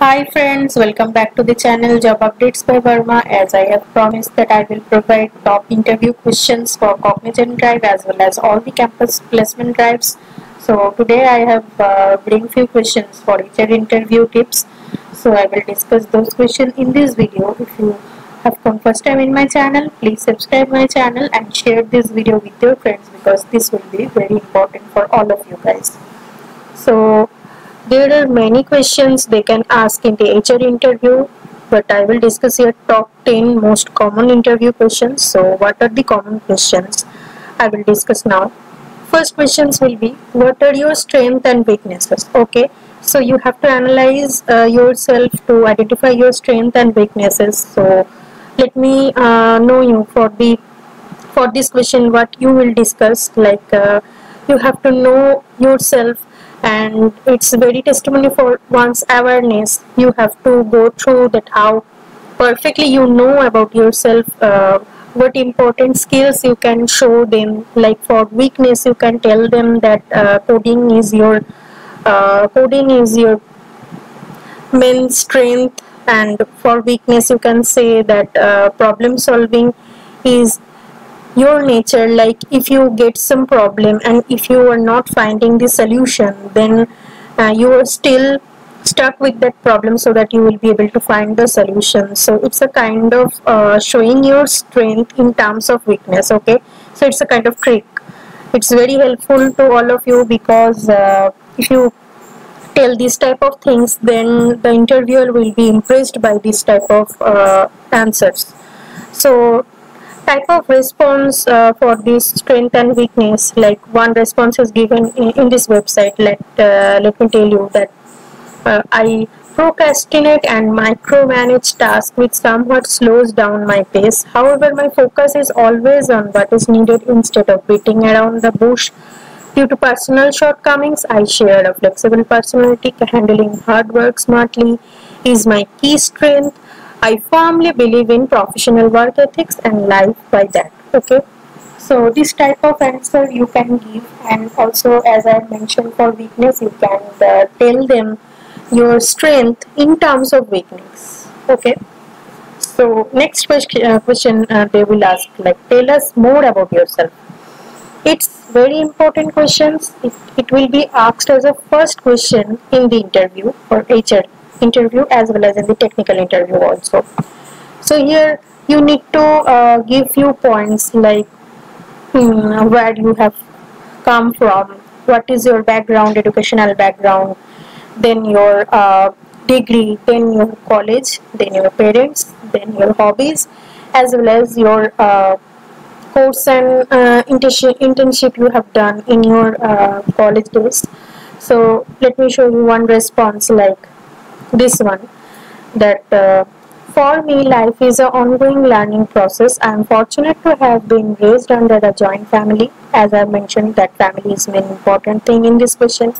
Hi friends, welcome back to the channel Job Updates by Verma. As I have promised that I will provide top interview questions for Cognizant Drive as well as all the campus placement drives. So today I have bring few questions for each interview tips. So I will discuss those questions in this video. If you have come first time in my channel, please subscribe my channel and share this video with your friends because this will be very important for all of you guys. So there are many questions they can ask in the HR interview, but I will discuss here top 10 most common interview questions. So what are the common questions I will discuss now? First questions will be, what are your strengths and weaknesses? Okay, so you have to analyze yourself to identify your strengths and weaknesses. So let me know you for this question what you will discuss. You have to know yourself, and it's very testimony for one's awareness. You have to go through that how perfectly you know about yourself, what important skills you can show them. Like for weakness you can tell them that coding is your main strength, and for weakness you can say that problem solving is your nature. Like if you get some problem and if you are not finding the solution, then you are still stuck with that problem so that you will be able to find the solution. So it's a kind of showing your strength in terms of weakness. Okay, so it's a kind of trick. It's very helpful to all of you because if you tell these type of things, then the interviewer will be impressed by this type of answers. So type of response for this strength and weakness, like one response is given in this website. Let me tell you that I procrastinate and micromanage tasks which somewhat slows down my pace. However, my focus is always on what is needed instead of beating around the bush. Due to personal shortcomings, I share a flexible personality. Handling hard work smartly is my key strength. I firmly believe in professional work ethics and life by that. Okay, so this type of answer you can give, and also as I mentioned for weakness, you can tell them your strength in terms of weakness. Okay, so next question they will ask, like, tell us more about yourself. It's very important questions. It will be asked as a first question in the interview or HR interview as well as in the technical interview also. So here you need to give few points like where you have come from, what is your background, educational background, then your degree, then your college, then your parents, then your hobbies, as well as your course and internship you have done in your college days. So let me show you one response like this one, that for me life is an ongoing learning process. I am fortunate to have been raised under a joint family. As I mentioned, that family is main important thing in this question.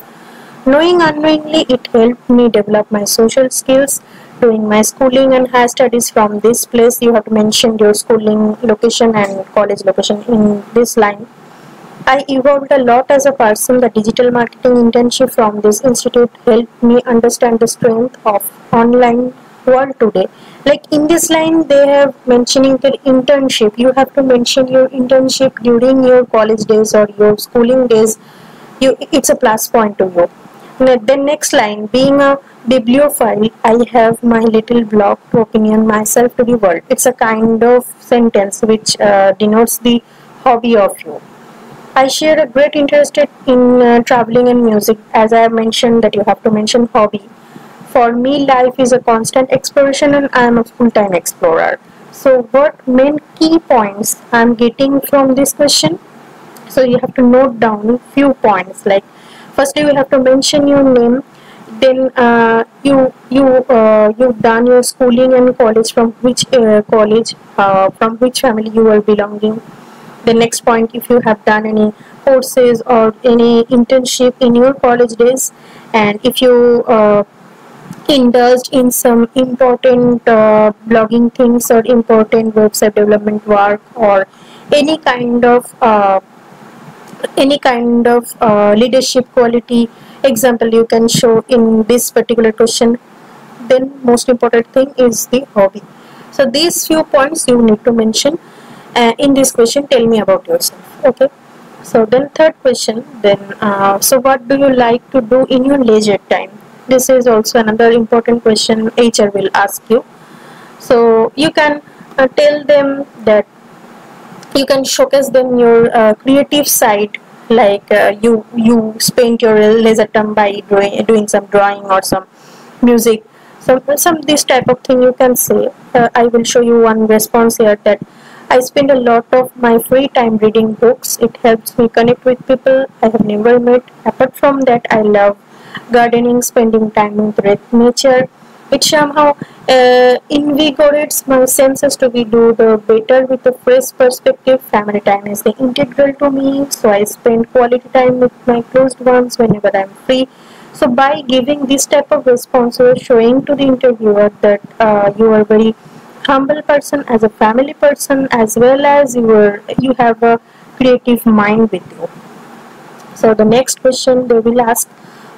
Knowing unknowingly, it helped me develop my social skills. Doing my schooling and higher studies from this place, you have to mention your schooling location and college location in this line. I evolved a lot as a person. The digital marketing internship from this institute helped me understand the strength of online world today. Like in this line, they have mentioning the internship. You have to mention your internship during your college days or your schooling days. It's a plus point to you. The next line, being a bibliophile, I have my little blog to opinion myself to the world. It's a kind of sentence which denotes the hobby of you. I share a great interest in traveling and music. As I have mentioned that you have to mention hobby. For me, life is a constant exploration and I am a full-time explorer. So what main key points I am getting from this question? So you have to note down few points. Like firstly, you have to mention your name. Then you've done your schooling and college, from which college, from which family you are belonging. The next point, if you have done any courses or any internship in your college days, and if you indulged in some important blogging things or important website development work or any kind of leadership quality example you can show in this particular question. then most important thing is the hobby. So these few points you need to mention in this question. Tell me about yourself. Okay. So then third question, then so what do you like to do in your leisure time? This is also another important question HR will ask you. So you can tell them that, you can showcase them your creative side, like you spend your leisure time by doing some drawing or some music, some this type of thing you can say. I will show you one response here, that I spend a lot of my free time reading books. It helps me connect with people I have never met. Apart from that, I love gardening, spending time with nature. It somehow invigorates my senses to be do the better with a fresh perspective. Family time is the integral to me, so I spend quality time with my closed ones whenever I'm free. So by giving this type of response, you are showing to the interviewer that you are very humble person as a family person, as well as you have a creative mind with you. So the next question they will ask,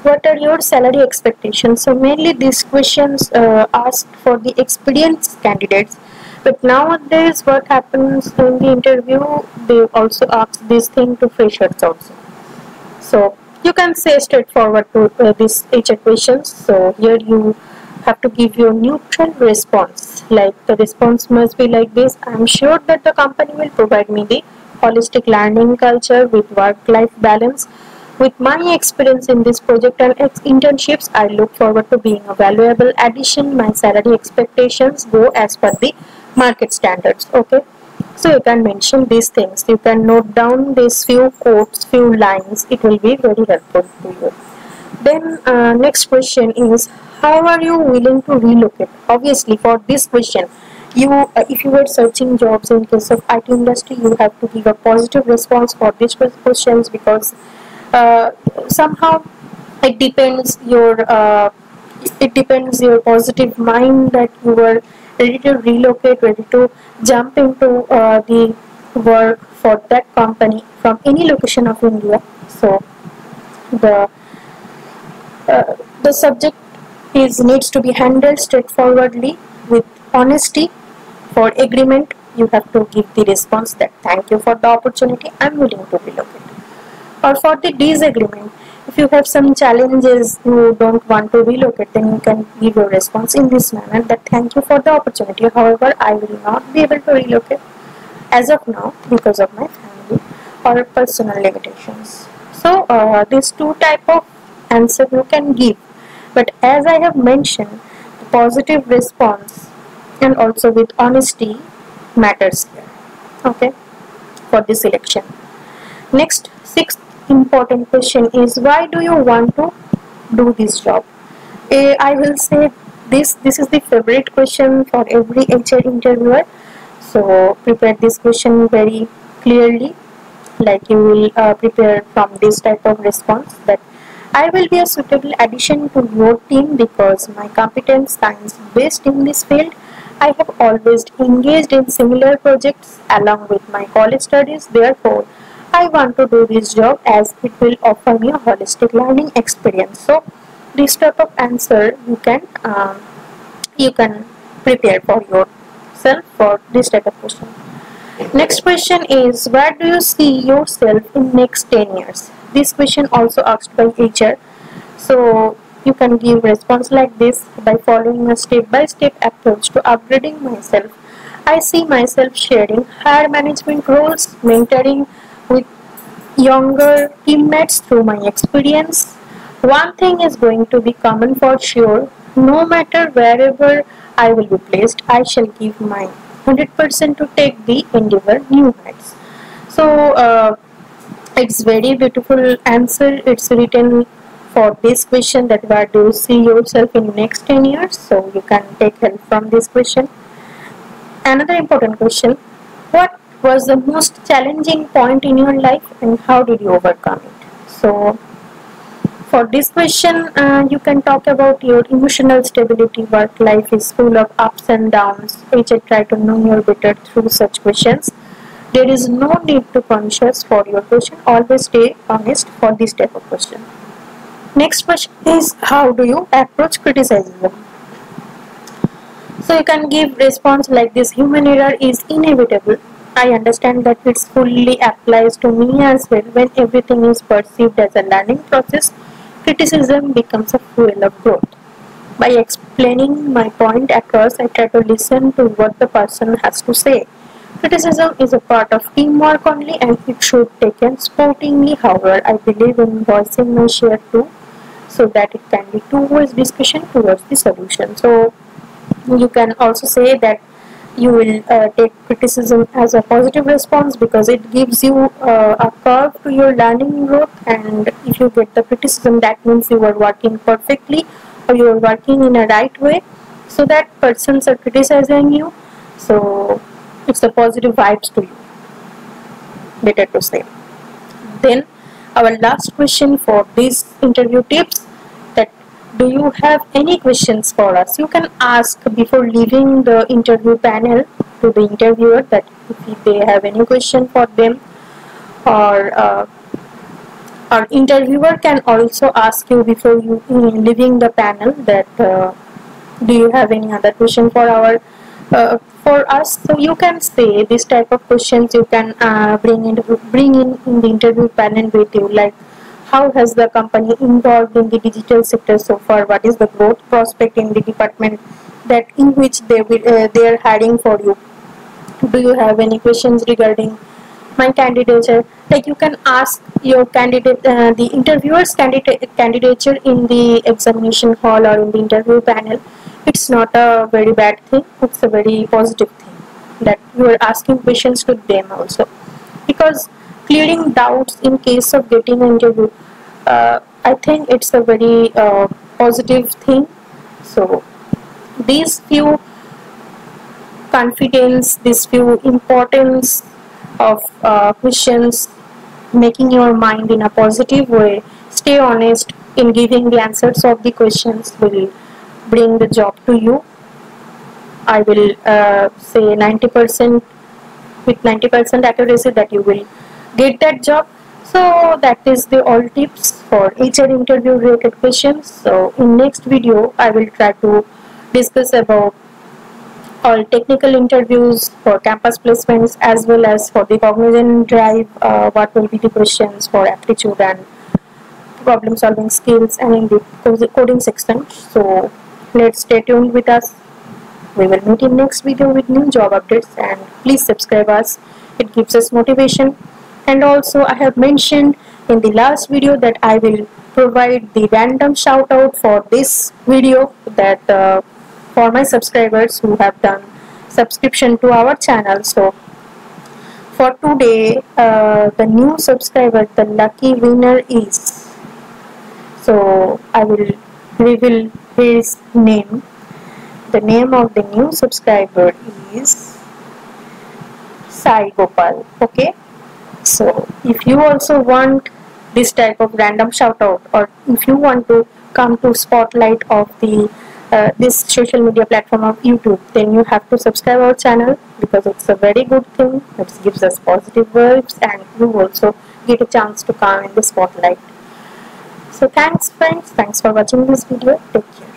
what are your salary expectations? So mainly these questions asked for the experienced candidates, but nowadays what happens in the interview, they also ask this thing to freshers also. So you can say straightforward to these HR questions. So here you have to give your neutral response. Like the response must be like this: I'm sure that the company will provide me the holistic learning culture with work-life balance. With my experience in this project and internships, I look forward to being a valuable addition. My salary expectations go as per the market standards. Okay. So you can mention these things. You can note down these few quotes, few lines. It will be very helpful to you. Then next question is, how are you willing to relocate? Obviously, for this question, if you are searching jobs in case of IT industry, you have to give a positive response for these questions, because somehow it depends your positive mind, that you are ready to relocate, ready to jump into the work for that company from any location of India. So the the subject is needs to be handled straightforwardly with honesty. For agreement, you have to give the response that, thank you for the opportunity, I'm willing to relocate. Or for the disagreement, if you have some challenges, you don't want to relocate, then you can give your response in this manner, that thank you for the opportunity, however I will not be able to relocate as of now because of my family or personal limitations. So these two type of answer you can give, but as I have mentioned, the positive response and also with honesty matters here. Okay, for this selection. Next, sixth important question is, why do you want to do this job? I will say this is the favorite question for every HR interviewer. So prepare this question very clearly, like you will prepare from this type of response, that I will be a suitable addition to your team because my competence science based in this field. I have always engaged in similar projects along with my college studies. Therefore, I want to do this job as it will offer me a holistic learning experience. So, this type of answer you can prepare for yourself for this type of question. Next question is, where do you see yourself in next 10 years? This question also asked by HR. So you can give response like this: by following a step-by-step approach to upgrading myself, I see myself sharing higher management roles, mentoring with younger teammates through my experience. One thing is going to be common for sure: no matter wherever I will be placed, I shall give my 100% to take the endeavor new heights. So it's very beautiful answer. It's written for this question, that where do you see yourself in next 10 years? So you can take help from this question. Another important question, what was the most challenging point in your life and how did you overcome it? So for this question, you can talk about your emotional stability. Work life is full of ups and downs. HR try to know you better through such questions. There is no need to conscious for your question. Always stay honest for this type of question. Next question is, how do you approach criticism? So you can give response like this: human error is inevitable. I understand that it fully applies to me as well. When everything is perceived as a learning process, criticism becomes a fuel of growth. By explaining my point across, I try to listen to what the person has to say. Criticism is a part of teamwork only, and it should be taken sportingly. However, I believe in voicing my share too, so that it can be two-way discussion towards the solution. So you can also say that you will take criticism as a positive response, because it gives you a curve to your learning growth, and if you get the criticism, that means you are working perfectly or you are working in a right way. So that persons are criticizing you, so it's a positive vibes to you, better to say. Then our last question for these interview tips, that do you have any questions for us? You can ask before leaving the interview panel to the interviewer, that if they have any question for them, or our interviewer can also ask you before you leaving the panel that do you have any other question for our for us. So you can say this type of questions you can bring in the interview panel with you, like how has the company involved in the digital sector so far, what is the growth prospect in the department that in which they are hiring for you, do you have any questions regarding my candidature. Like you can ask your candidate the interviewer's candidature in the examination hall or in the interview panel. It's not a very bad thing, it's a very positive thing that you are asking questions to them also, because clearing doubts in case of getting an interview, I think it's a very positive thing. So these few confidence, these few importance of questions, making your mind in a positive way, stay honest in giving the answers of the questions, will bring the job to you. I will say 90%, with 90% accuracy that you will get that job. So that is the all tips for HR interview related questions. So in next video I will try to discuss about all technical interviews for campus placements, as well as for the Cognizant Drive, what will be the questions for aptitude and problem solving skills, and in the coding section. So let's stay tuned with us. We will meet in next video with new job updates, and please subscribe us, it gives us motivation. And also I have mentioned in the last video that I will provide the random shout out for this video, that for my subscribers who have done subscription to our channel. So for today, the new subscriber, the lucky winner is, so I will reveal his name. The name of the new subscriber is Sai Gopal. Okay, so if you also want this type of random shout out, or if you want to come to spotlight of the this social media platform of YouTube, then you have to subscribe our channel, because it's a very good thing. It gives us positive vibes, and you also get a chance to come in the spotlight. So thanks friends, thanks for watching this video. Take care.